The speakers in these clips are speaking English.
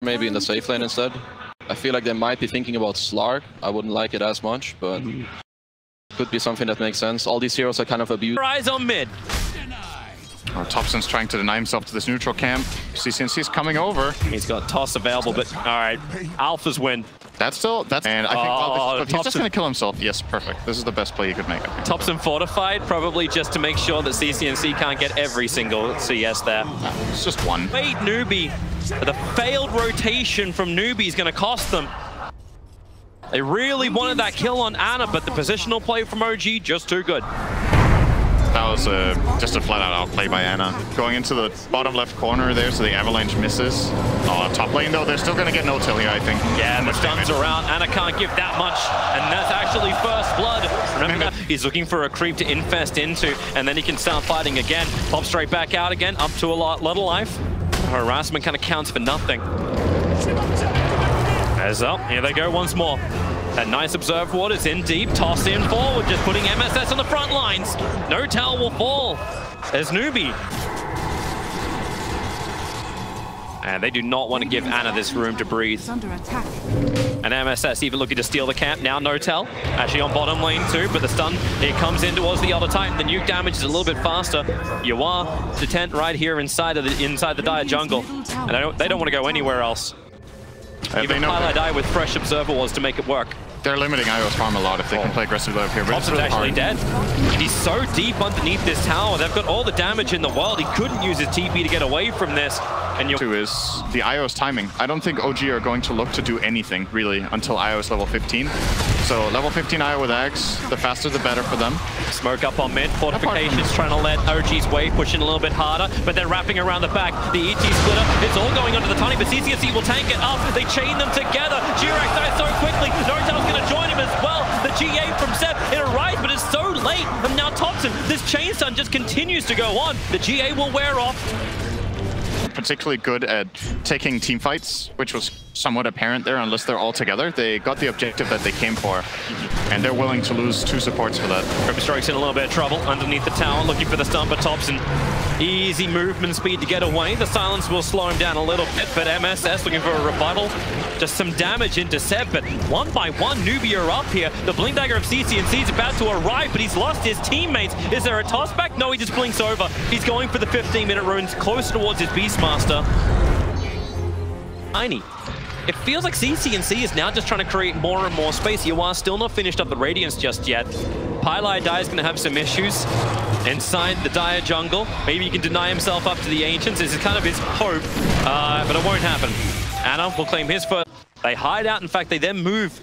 maybe in the safe lane instead. I feel like they might be thinking about Slark. I wouldn't like it as much, but could be something that makes sense. All these heroes are kind of abused. Eyes on mid. Thompson's trying to deny himself to this neutral camp. CCNC's coming over. He's got toss available, but all right. Alphas win. That's and I think well, he's just going to kill himself. Yes, perfect. This is the best play he could make. Thompson fortified, probably just to make sure that CCNC can't get every single CS there. It's just one. Wait, Newbee. The failed rotation from Newbee is going to cost them. They really wanted that kill on Ana, but the positional play from OG, just too good. That was just a flat-out outplay by Ana. Going into the bottom left corner there, so the Avalanche misses. Top lane, though, they're still going to get no-till here, I think. Yeah, the stuns around. Ana can't give that much, and that's actually first blood. Remember that? He's looking for a creep to infest into, and then he can start fighting again. Pop straight back out again, up to a lot of life. Harassment kind of counts for nothing. As up, here they go once more. That nice observed ward is in deep, toss in forward, just putting MSS on the front lines. No tower will fall. There's Newbee. And they do not want to give Ana this room to breathe. And MSS even looking to steal the camp. Now Notel, actually on bottom lane too, but the stun, it comes in towards the other Titan. The nuke damage is a little bit faster. Yawar, the tent right here inside the Dire jungle. And they don't want to go anywhere else. Even Highlight Die with fresh observer wards to make it work. They're limiting Io's farm a lot if they can play aggressively up here. But Thompson's actually dead. He's so deep underneath this tower. They've got all the damage in the world. He couldn't use his TP to get away from this. And Two is the Io's timing. I don't think OG are going to look to do anything, really, until Io is level 15. So level 15 Io with Axe, the faster the better for them. Smoke up on mid. Fortifications trying to let OG's wave push in a little bit harder, but they're wrapping around the back. The ET splitter, it's all going under the Tiny, but CCNC will tank it up. They chain them together. Jirax dies so quickly. Notel's going to join him as well. The GA from Seb, it arrives, but it's so late. And now Thompson, this chain stun just continues to go on. The GA will wear off. Particularly good at taking team fights, which was somewhat apparent there unless they're all together. They got the objective that they came for, and they're willing to lose 2 supports for that. Grimstroke's in a little bit of trouble underneath the tower, looking for the stun, but Thompson, easy movement speed to get away. The silence will slow him down a little bit, but MSS looking for a rebuttal. Just some damage into Seb, but one by one, Newbee are up here. The Blink Dagger of CCNC is about to arrive, but he's lost his teammates. Is there a toss back? No, he just blinks over. He's going for the 15-minute runes, close towards his Beastmaster. Tiny. It feels like CCNC is now just trying to create more and more space. Yawar still not finished up the Radiance just yet. Pylai Dai is going to have some issues inside the Dire jungle. Maybe he can deny himself up to the Ancients. This is kind of his hope, but it won't happen. Ana will claim his first. They hide out. In fact, they then move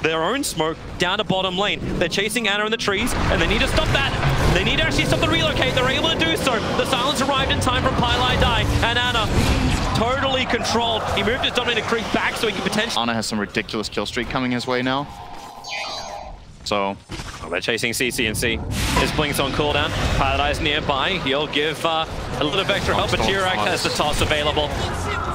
their own smoke down to bottom lane. They're chasing Ana in the trees, and they need to stop that. They need to actually stop the relocate. They're able to do so. The silence arrived in time from Pylai Dai, and Ana totally controlled. He moved his Dominator creep back so he can potentially... Ana has some ridiculous kill streak coming his way now. So... they're chasing CCNC. His Blink's on cooldown. Pylai Dai's nearby. He'll give a little bit of extra help, but Jirax has the toss available.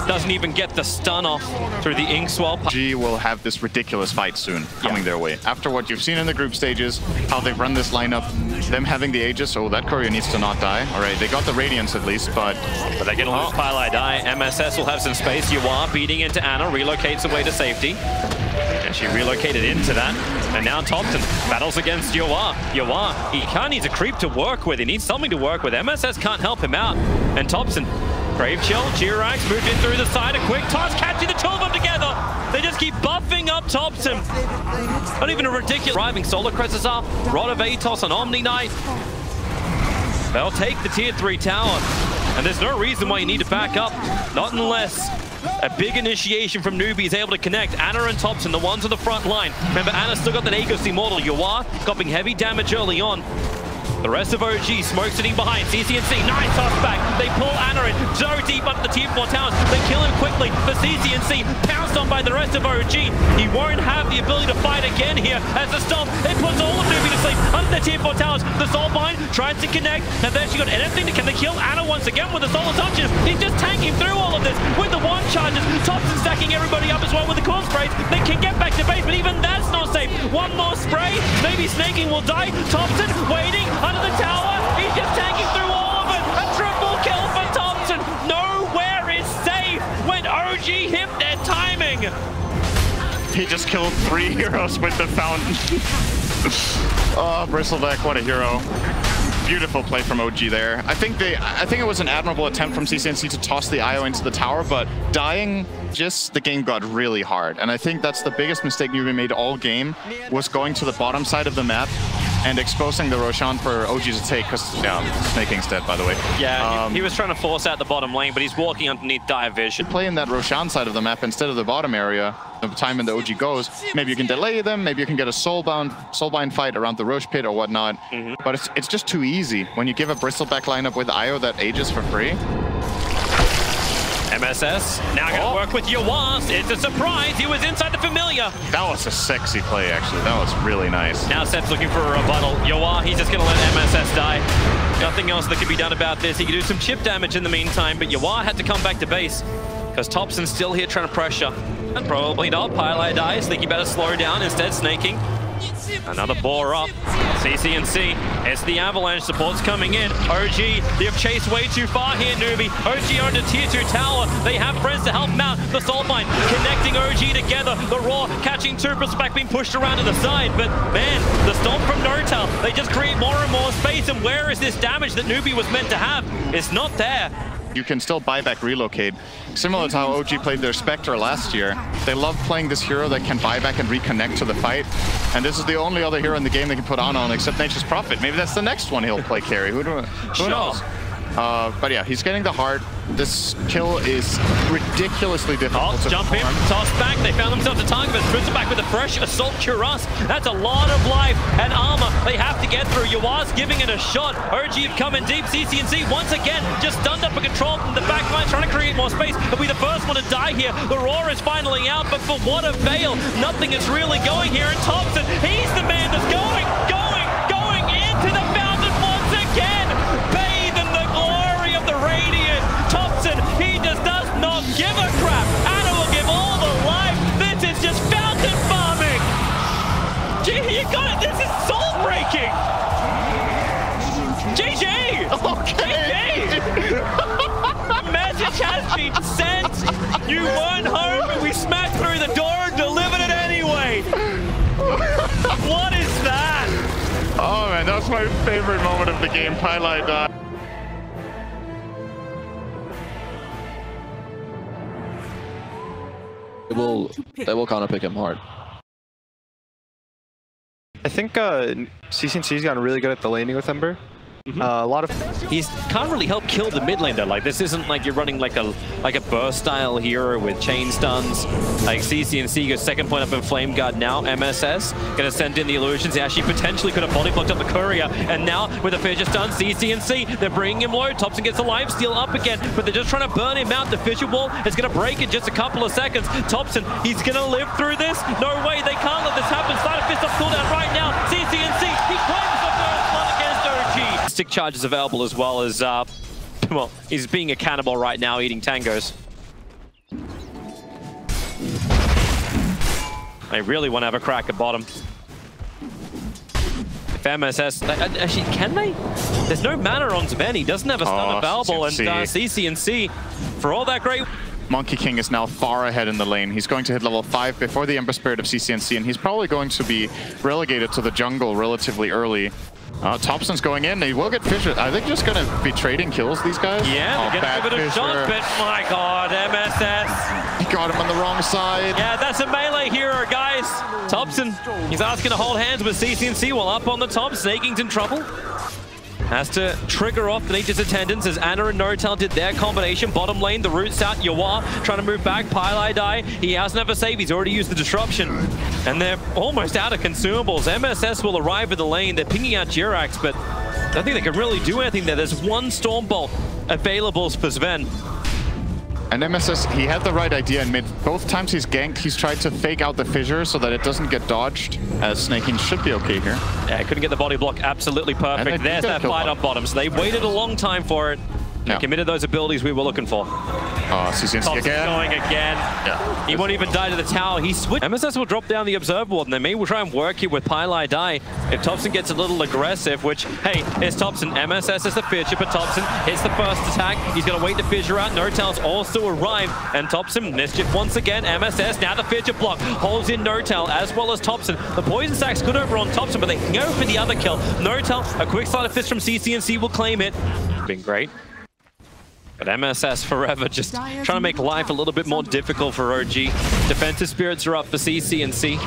Doesn't even get the stun off through the ink swell. G will have this ridiculous fight soon coming their way. After what you've seen in the group stages, how they've run this lineup, them having the Aegis, oh, that courier needs to not die. All right, they got the Radiance at least, but they're going to lose Pylai Dai. MSS will have some space. Yawar beating into Ana, relocates away to safety. And she relocated into that. And now Thompson battles against Yawar. Yawar, he kind of needs a creep to work with. He needs something to work with. MSS can't help him out. And Thompson, Brave Chill, Jirax moved in through the side. A quick toss, catching the 2 of them together. They just keep buffing up Thompson. Not even a ridiculous driving. Solar Crest is up. Rod of Atos on Omni Knight. They'll take the tier 3 tower. And there's no reason why you need to back up. Not unless a big initiation from Newbee is able to connect. Ana and Thompson, the ones on the front line. Remember, Ana still got that Aegis Immortal. Yawar copying heavy damage early on. The rest of OG, Smoke sitting behind. CCNC, nice toss back. They pull Ana in so deep under the tier 4 towers. They kill him quickly. The CCNC pounced on by the rest of OG. He won't have the ability to fight again here as the stomp. It puts all of Newbee to sleep under the tier 4 towers. The Soulbind tries to connect. Now there she got anything. Can they kill Ana once again with the Solar Touches? He's just tanking through all of this with the 1 charges. Thompson stacking everybody up as well with the core sprays. They can get back to base, but even that's not safe. 1 more spray. Maybe Snaking will die. Thompson waiting under the tower. He's just tanking through all of it. A triple kill for Thompson. Nowhere is safe when OG hit their bad timing! He just killed 3 heroes with the fountain. Oh, Bristleback, what a hero. Beautiful play from OG there. I think it was an admirable attempt from CCNC to toss the IO into the tower, but dying, the game got really hard. And I think that's the biggest mistake Newbee made all game, was going to the bottom side of the map and exposing the Roshan for OG to take, because, yeah, Snaking's dead, by the way. Yeah, he was trying to force out the bottom lane, but he's walking underneath dire vision. Play in that Roshan side of the map instead of the bottom area. The time when the OG goes, maybe you can delay them, maybe you can get a soulbind fight around the Roche pit or whatnot. But it's just too easy when you give a Bristleback lineup with IO that ages for free. MSS now going to work with Yawaz. It's a surprise. He was inside the Familiar. That was a sexy play, actually. That was really nice. Now Seth's looking for a rebuttal. Yawaz, he's just going to let MSS die. Nothing else that can be done about this. He can do some chip damage in the meantime, but Yawaz had to come back to base because Topson's still here trying to pressure. And probably not. Pylai dies. Think he better slow down. Instead, Snaking. Another boar up. CCNC. It's the Avalanche. Support's coming in. OG, they've chased way too far here, Newbee. OG owned a tier 2 tower. They have friends to help them out. The Soulbind connecting OG together. The Raw catching 2. Bristleback being pushed around to the side. But man, the Storm from N0tail, they just create more and more space. And where is this damage that Newbee was meant to have? It's not there. You can still buy back relocate. Similar to how OG played their Spectre last year. They love playing this hero that can buy back and reconnect to the fight. And this is the only other hero in the game they can put on except Nature's Prophet. Maybe that's the next one he'll play carry. Who knows? But yeah, he's getting the heart. This kill is ridiculously difficult to jump in, toss back. They found themselves a target, but Bristleback with a fresh Assault Cuirass. That's a lot of life and armor they have to get through. Yawaz giving it a shot. OG coming deep. CCNC once again just stunned up a control from the back line, trying to create more space. He'll be the first one to die here. The Roar is finally out, but for what avail? Nothing is really going here. And Topson, he's the man that's going into the fountain once again. Bathe in the glory of the Radiant. Topson, he just does not give a crap. Anna will give all the life. This is just fountain farming. Gee, you got it. This is soul breaking. GG. Okay. GG. Message has been sent. You weren't home, but we smacked through the door and delivered it anyway. What is that? Oh man, that was my favorite moment of the game. Pylai died. They will counter pick him hard. I think CCNC's gotten really good at the laning with Ember. A lot of he can't really help kill the mid lane though. Like this isn't like you're running like a burst style hero with chain stuns. Like CCNC goes second point up in Flame Guard now. MSS gonna send in the illusions. He actually potentially could have body blocked up the courier. And now with a Fissure stun, CCNC, they're bringing him low. Topson gets a life steal up again, but they're just trying to burn him out. The Fissure Wall is gonna break in just a couple of seconds. Topson, he's gonna live through this. No way, they can't let this happen. Start a fist up cooldown right now. CCNC, he claims the first one against OG. Stick charge is available as well as, well, he's being a cannibal right now, eating tangos. They really want to have a crack at bottom. If MSS, actually, can they? There's no mana on Zven. He doesn't have a stun available, CCNC. And CCNC, for all that great... Monkey King is now far ahead in the lane. He's going to hit level 5 before the Ember Spirit of CCNC, and he's probably going to be relegated to the jungle relatively early. Topson's going in. He will get Fissure. Are they just going to be trading kills, these guys? Yeah, they're going to give it a shot, but my god, MSS. He got him on the wrong side. Yeah, that's a melee hero, guys. Topson, he's asking to hold hands with CCNC while up on the top. Snaking's in trouble. Has to trigger off the Nature's Attendants as Anna and N0tail did their combination. Bottom lane, the root's out. Yawaz trying to move back. Pylai die. He hasn't have a save. He's already used the disruption. And they're almost out of consumables. MSS will arrive in the lane. They're pinging out Jirax, but I don't think they can really do anything there. There's one Storm Bolt available for Zven. And MSS, he had the right idea in mid. Both times he's ganked, he's tried to fake out the Fissure so that it doesn't get dodged, as Snaking should be okay here. Yeah, couldn't get the body block absolutely perfect. There's that fight on bottom. So they waited a long time for it. Yeah. Committed those abilities we were looking for. CCNC Thompson's again. going again. Yeah. He won't even die to the tower. He switched. MSS will drop down the observer ward, and they may try and work here with Pylai Die. If Thompson gets a little aggressive, which, hey, it's Thompson. MSS is the fissure, but Thompson hits the first attack. He's going to wait the fissure out. N0tail's also arrived, and Thompson, mischief once again. MSS, now the fissure block, holds in N0tail as well as Thompson. The poison sacs could over on Thompson, but they can go for the other kill. N0tail, a quick sleight of fist from CCNC will claim it. Been great. But MSS forever just trying to make life a little bit more difficult for OG. Defensive spirits are up for CCNC.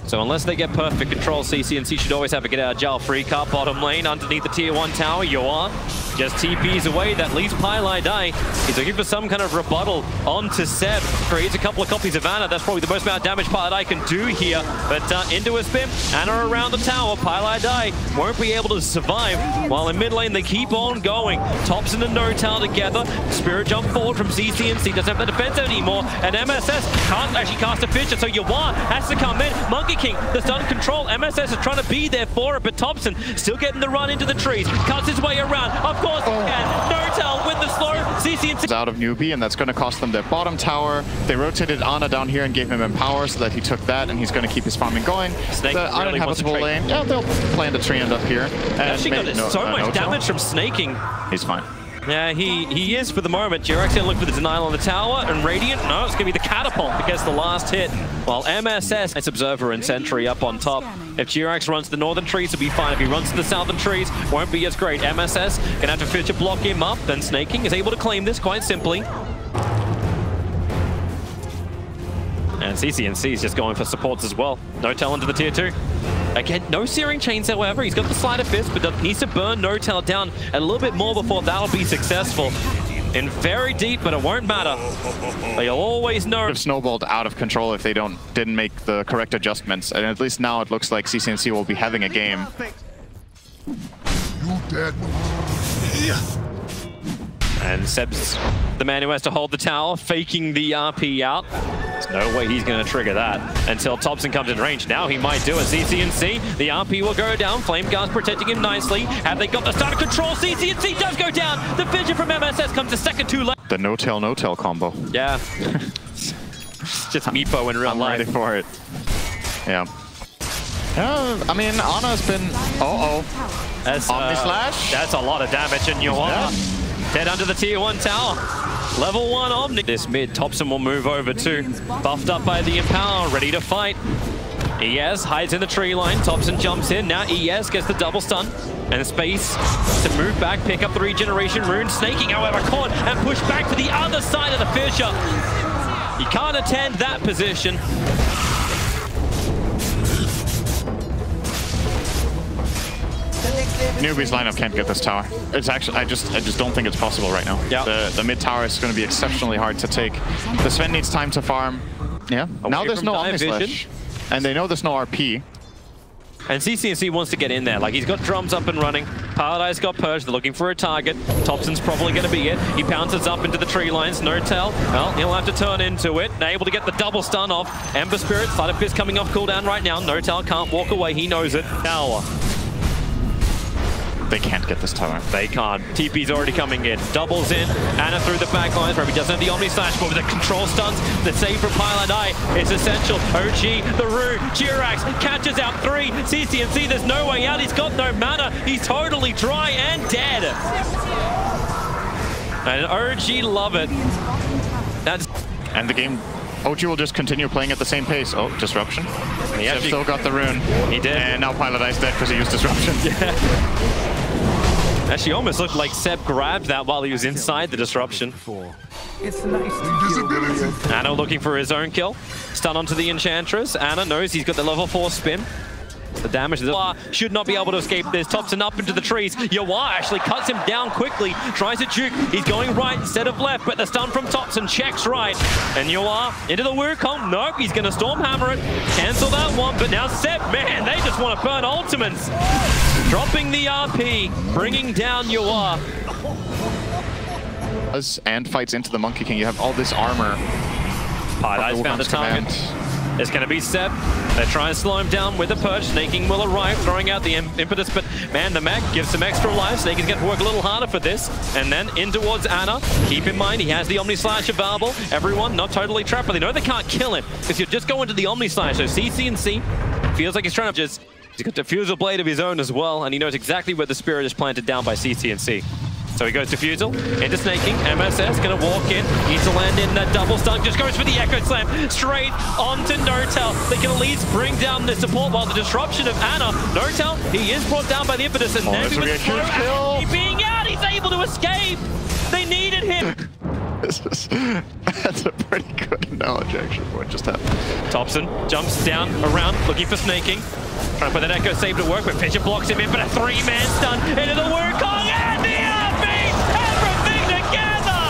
So unless they get perfect control, CCNC should always have a get out of jail free card. Bottom lane underneath the tier 1 tower, Yoa just TPs away. That leaves Pylai Die. He's looking for some kind of rebuttal onto Seb. Creates a couple of copies of Ana. That's probably the most amount of damage Pylai Die can do here. But into a spin, Ana around the tower. Pylai Die won't be able to survive. While in mid lane, they keep on going. Thompson and N0tail together. Spirit jump forward from CCNC. Doesn't have the defense anymore. And MSS can't actually cast a fissure, so Yawan has to come in. Monkey King, the stun control. MSS is trying to be there for it, but Thompson still getting the run into the trees. Cuts his way around. Of course he can. N0tail with the slow. CCNC out of newbie, and that's going to cost them their bottom tower. They rotated Ana down here and gave him empower so that he took that, and he's going to keep his farming going. Snake the really uninhabitable lane, yeah, they'll plan to train up here. And actually got so much damage from snaking. He's fine. Yeah, he is for the moment. Jirax gonna look for the denial on the tower, and Radiant, no, it's gonna be the catapult that gets the last hit. While MSS, it's Observer and Sentry up on top. If Jirax runs the northern trees, it'll be fine. If he runs to the southern trees, won't be as great. MSS gonna have to fissure block him up, then Snaking is able to claim this quite simply. And CCNC is just going for supports as well. N0tail into the tier 2. Again, no Searing Chains, however. He's got the Sleight of Fist, but needs to burn N0tail down a little bit more before that'll be successful. In very deep, but it won't matter. But you'll always know. Have snowballed out of control if they didn't make the correct adjustments. And at least now it looks like CCNC will be having a game. You dead. And Seb's the man who has to hold the tower, faking the RP out. There's no way he's going to trigger that until Thompson comes in range. Now he might do it. CCNC, the RP will go down. Flame Guard's protecting him nicely. Have they got the start of control? CCNC does go down. The fissure from MSS comes a second too late. The no-tail combo. Yeah. Just Meepo in real I'm life. ready for it. Yeah. I mean, Ana's been... That's, Omni Slash? That's a lot of damage, and you're dead under the tier 1 tower. Level 1 Omni. This mid, Thompson will move over too. Buffed up by the Empower, ready to fight. ES hides in the tree line. Thompson jumps in. Now ES gets the double stun. And space to move back, pick up the regeneration rune. Snaking, however, caught and pushed back to the other side of the fissure. He can't attend that position. Newbie's lineup can't get this tower. It's actually, I just don't think it's possible right now. Yeah. The mid tower is going to be exceptionally hard to take. The Sven needs time to farm. Yeah. Now there's no Omni Slash. And they know there's no RP. And CCNC wants to get in there. Like, he's got drums up and running. Paradise got purged. They're looking for a target. Thompson's probably going to be it. He pounces up into the tree lines. N0tail, well, he'll have to turn into it. And able to get the double stun off. Ember Spirit, Sleight of Fist coming off cooldown right now. N0tail can't walk away. He knows it. Now, They can't get this tower. they can't. TP's already coming in. Doubles in. Ana through the back lines. Probably doesn't have the Omni Slash, but with the control stuns, the save from Pylai Die is essential. OG, the rune, Jirax catches out 3. CCNC, there's no way out. He's got no mana. He's totally dry and dead. And OG love it. That's... And the game, OG will just continue playing at the same pace. Oh, Disruption. He Seb actually still got the rune. He did. And now Pylai Die's dead because he used Disruption. Actually almost looked like Seb grabbed that while he was inside the disruption. It's nice. Ana looking for his own kill. Stun onto the Enchantress. Ana knows he's got the level 4 spin. The damage should not be able to escape this. Thompson up into the trees. Yawa actually cuts him down quickly. Tries to juke. He's going right instead of left, but the stun from Thompson checks right. And Yawa into the Wukong. Nope, he's going to Stormhammer it. Cancel that one, but now Seb, man, they just want to burn ultimates. Dropping the RP, bringing down Yawa. And fights into the Monkey King. You have all this armor. Pylai's found the target. It's going to be Seb. They're trying to slow him down with the Purge. Snaking will arrive, throwing out the impetus, but man, the mech gives some extra life. Snaking is going to work a little harder for this. And then in towards Ana. Keep in mind, he has the Omni Slash available. Everyone not totally trapped, but they know they can't kill him because you just go into the Omni Slash. So CCNC feels like he's trying to just... He's got Diffusal Blade of his own as well, and he knows exactly where the Spirit is planted down by CCNC. So he goes Diffusal, into Snaking, MSS gonna walk in, needs to land in that double stun, just goes for the Echo Slam, straight onto N0tail. They can at least bring down the support while the disruption of Ana. N0tail, he is brought down by the impetus, and now with huge kill. he being out, he's able to escape! They needed him! That's a pretty good analogy, actually, for what just happened. Topson jumps down, around, looking for Snaking. Trying to put that Echo Save to work, but Fisher blocks him in, but a three-man stun into the Wukong, and the RP! Everything together!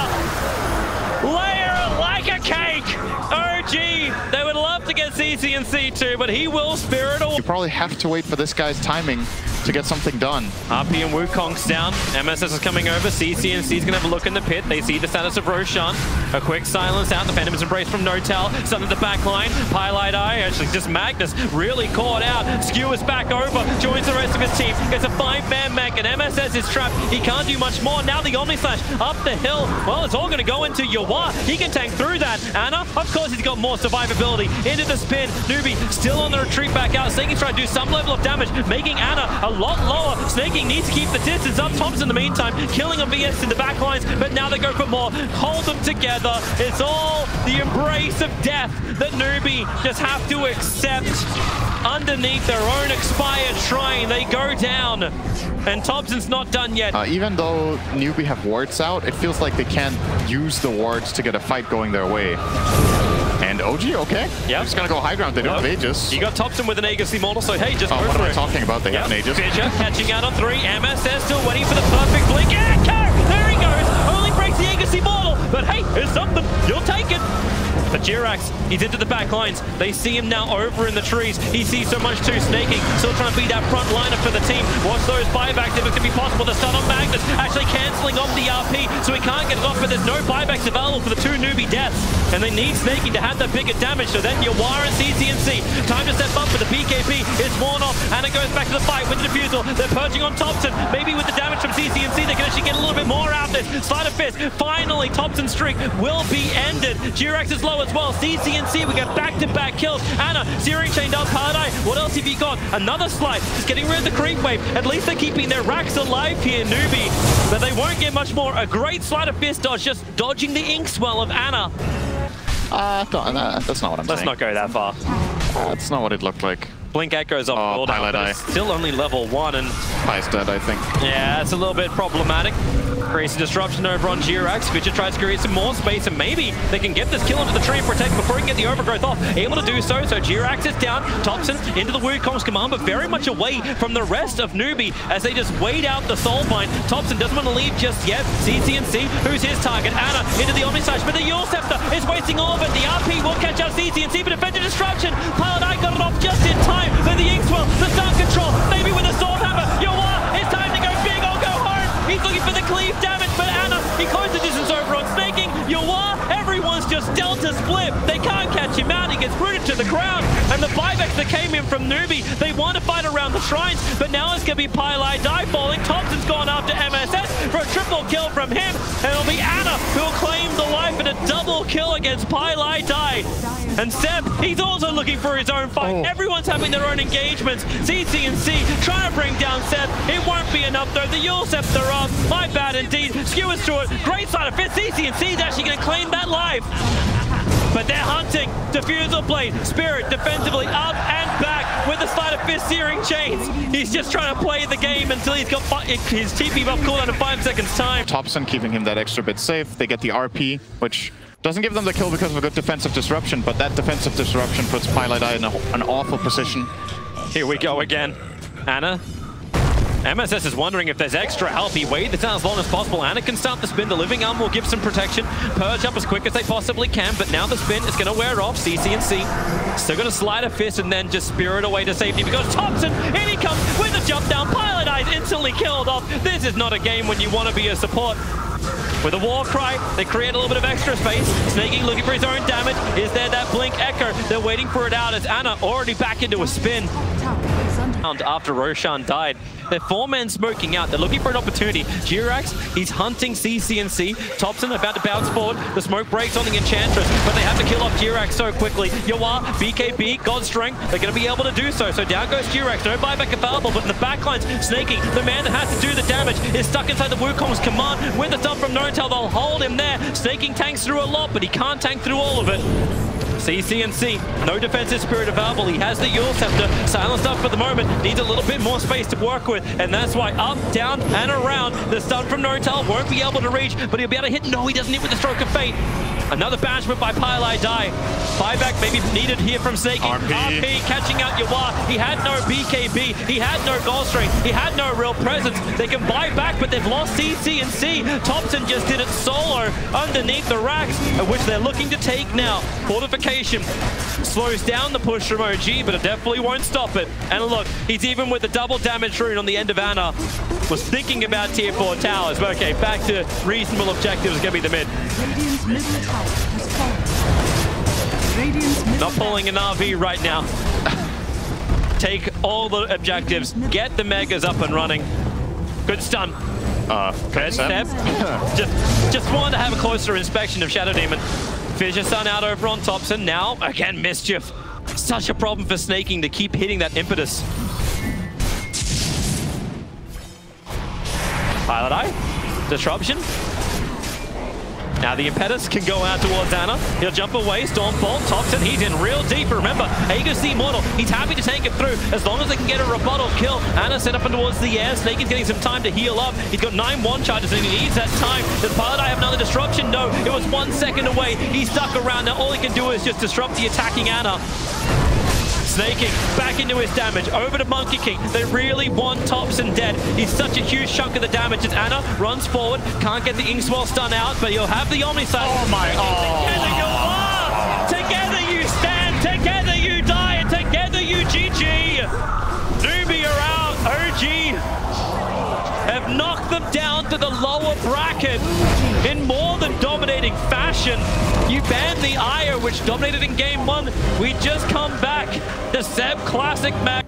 Layer it like a cake! OG, they would love to get CCNC too, but he will Spirit away. You probably have to wait for this guy's timing to get something done. RP and Wukong's down. MSS is coming over. CCNC's gonna have a look in the pit. They see the status of Roshan. A quick silence out. The Phantom's embrace from N0tail. Stun at the back line. Highlight Eye. Actually, just Magnus really caught out. Skewers back over. Joins the rest of his team. Gets a 5-man mech, and MSS is trapped. He can't do much more. Now the Omni Slash up the hill. Well, it's all gonna go into Yawar. He can tank through that. Ana, of course, he's got more survivability. Into the spin. Newbie still on the retreat back out. Snaking trying to do some level of damage, making Ana a lot lower. Snaking needs to keep the distance up. Thompson in the meantime, killing a VS in the back lines, but now they go for more. Hold them together. It's all the embrace of death that Newbie just have to accept. Underneath their own expired shrine, they go down. And Thompson's not done yet. Even though Newbie have wards out, it feels like they can't use the wards to get a fight going their way. And OG, okay. Yeah. Just gonna go high ground. They don't have Aegis. You got Thompson with an Aegis Immortal, so hey, just go what for am I it. talking about? They have an Aegis. Fisher catching out on 3. MSS still waiting for the perfect blink. Echo! There he goes! Only breaks the Aegis Immortal, but hey, it's something. You'll take it. But Jirax, he's into the back lines. They see him now over in the trees. He sees so much too. Snaking, still trying to be that front liner for the team. Watch those buybacks if it can be possible. The stun on Magnus actually cancelling off the RP, so he can't get it off, but there's no buybacks available for the 2 Newbie deaths. And they need Snaking to have that bigger damage, so then Yawar and CCNC. Time to step up for the PKP. It's worn off, and it goes back to the fight with the Diffusal. They're purging on Thompson. Maybe with the damage from CCNC, they can actually get a little bit more out of this. Sleight of Fist. Finally, Thompson's streak will be ended. Jirax is low as well. CCNC, we got back-to-back kills. Ana, Searing Chain down Paradise. What else have you got? Another slide. Just getting rid of the creep wave. At least they're keeping their racks alive here, Newbie. But they won't get much more. A great Sleight of Fist dodge, just dodging the Inkswell of Ana. That's not what I'm saying. Let's not go that far. That's not what it looked like. Blink Echoes off cooldown, but it's still only level 1, and Pie's dead, I think. yeah, it's a little bit problematic. Creates a disruption over on Jirax. Fisher tries to create some more space, and maybe they can get this kill into the tree and protect before he can get the overgrowth off. Able to do so, so Jirax is down. Thompson into the Wukong's command, but very much away from the rest of Newbie as they just wait out the Soulbind. Thompson doesn't want to leave just yet. CCNC, who's his target? Ana into the Omnislash, but the Yule Scepter is wasting all of it. The RP will catch out CCNC, but defender disruption. Paladin got it off just in time. But the Inkswell, the stun control, maybe with the Sword Hammer. Yawar, it's time to go big or go home. He's looking for the cleave damage, but Ana, he closed the distance over on Snaking. Yawar, everyone's just Delta split. They can't catch him out. He gets rooted to the ground. And the buybacks that came in from Newbie, they want to fight around the shrines, but now it's going to be Pylai Die falling. Thompson's gone after MSS for a triple kill from him, and it'll be Ana who'll claim the life in a double kill against Pylai Die. And Seb, he's also looking for his own fight. Everyone's having their own engagements. CCNC trying to bring down Seb. It won't be enough though. The Yule Scepter up. My bad indeed. Skewers to it. Great side of Fist. CCNC is actually going to claim that life. But they're hunting. Diffusal Blade. Spirit defensively up and back with the Sleight of Fist Searing Chains. He's just trying to play the game until he's got his TP buff cooldown in 5 seconds time. Thompson keeping him that extra bit safe. They get the RP, which doesn't give them the kill because of a good defensive disruption, but that defensive disruption puts Pylai in an awful position. Here we go again. Ana. MSS is wondering if there's extra help. He waited this out as long as possible. Ana can start the spin. The Living Arm will give some protection. Purge up as quick as they possibly can, but now the spin is going to wear off. CCNC still going to Slide a Fist and then just Spirit away to safety because Thompson, in he comes with a jump down. Pilot Eyes instantly killed off. This is not a game when you want to be a support. With a war cry, they create a little bit of extra space. Snaking looking for his own damage. Is there that blink echo? They're waiting for it out as Ana already back into a spin. After Roshan died. They're 4 men smoking out. They're looking for an opportunity. Jirax, he's hunting CCNC. Topson about to bounce forward. The smoke breaks on the Enchantress, but they have to kill off Jirax so quickly. Yawar, BKB, God's Strength, they're going to be able to do so. So down goes Jirax. No buyback available, but in the backlines, Snaking, the man that has to do the damage, is stuck inside the Wukong's command. With the stuff from Nortel, they'll hold him there. Snaking tanks through a lot, but he can't tank through all of it. CCNC, no defensive spirit available. He has the Yule Scepter, silenced up for the moment, needs a little bit more space to work with, and that's why up, down, and around. The stun from Nortel won't be able to reach, but he'll be able to hit. No, he doesn't hit with the Stroke of Fate. Another banishment by Pylai Dai. Buyback maybe needed here from Snaking. RP catching out Yawar. He had no BKB. He had no goal strength. He had no real presence. They can buy back, but they've lost CCNC. Topson just did it solo underneath the racks, which they're looking to take now. Fortification slows down the push from OG, but it definitely won't stop it. And look, he's even with the double damage rune on the end of Ana. Was thinking about tier 4 towers, but okay, back to reasonable objectives. It's going to be the mid. Radiant's middle tower has fallen. Radiant's middle Not pulling an RV right now. Take all the objectives, get the megas up and running. Good stun. Good step. just wanted to have a closer inspection of Shadow Demon. Fissure Sun out over on Topson. Now, again, Mischief. Such a problem for Snaking to keep hitting that impetus. Pilot Eye. Disruption. Now the impetus can go out towards Ana. He'll jump away, Stormbolt, Topson, he's in real deep. Remember, Aegis the Immortal, he's happy to tank it through as long as they can get a rebuttal kill. Ana set up and towards the air. Snake is getting some time to heal up. He's got 9 one-charges and he needs that time. Does Pilot Eye have another disruption? No, it was 1 second away. He's stuck around. Now all he can do is just disrupt the attacking Ana. Snaking back into his damage, over to Monkey King. They really want Topson dead. He's such a huge chunk of the damage as Ana runs forward, can't get the Inkswell stun out, but he'll have the Omniside. Oh my, Together you are! Together you stand, together you die, and together you GG! Newbie are out, OG have knocked them down to the lower bracket in more than dominating fashion. You banned the Ire, which dominated in game 1. We just come back. The Seb Classic match.